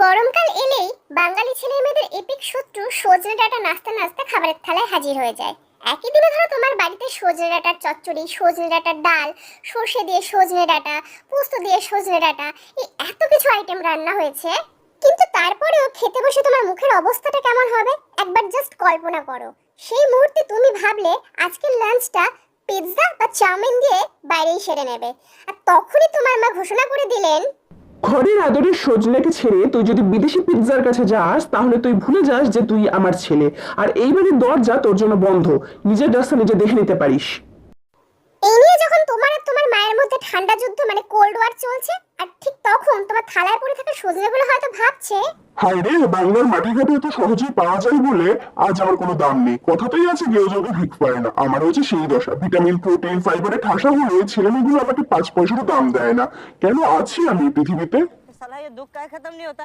গরমকাল এলেই বাঙালি ছেলে মেয়েদের এপিক শত্রু সজনে ডাঁটা নাচতে নাচতে খাবারের থালায় হাজির হয়ে যায়। একই দিনে ধরো তোমার বাড়িতে সজনে ডাঁটার চচ্চড়ি, সজনে ডাঁটার ডাল, সর্ষে দিয়ে সজনে ডাঁটা, পোস্ত দিয়ে সজনে ডাঁটা, এই এত কিছু আইটেম রান্না হয়েছে, কিন্তু তারপরেও খেতে বসে তোমার মুখের অবস্থাটা কেমন হবে একবার জাস্ট কল্পনা করো। সেই মুহূর্তে তুমি ভাবলে আজকের লাঞ্চটা পিৎজা বা চাউমিন দিয়ে বাইরেই সেরে নেবে, আর তখনই তোমার মা ঘোষণা করে দিলেন, ঘরের আদরের সজনেকে ছেড়ে তুই যদি বিদেশি পিৎজার কাছে যাস তাহলে তুই ভুলে যাস যে তুই আমার ছেলে। আর এইবারের দরজা তোর জন্য বন্ধ, নিজের রাস্তা নিজে দেখে নিতে পারিস। এই নিয়ে যখন তোমার আর তোমার মায়ের মধ্যে ঠান্ডা যুদ্ধ মানে কোল্ড ওয়ার চলছে, আর ঠিক তখন তোমার থালায় পড়ে থাকা সজনেগুলো হয়তো ভাবছে, হায় রে, বাংলার মাটি ঘাটে এত সহজেই পাওয়া যায় বলে আজ আমার কোনো দাম নেই। কথাতেই আছে কেউ যোগে ভিক পায় না। আমার হচ্ছে সেই দশা, ভিটামিন প্রোটিন ফাইবারে ঠাসা হয়ে ছেলেমেয়েগুলো আমাকে 5 পয়সারও দাম দেয় না। কেন আছি আমি এই পৃথিবীতে? साला ये दुख का खत्म नहीं होता।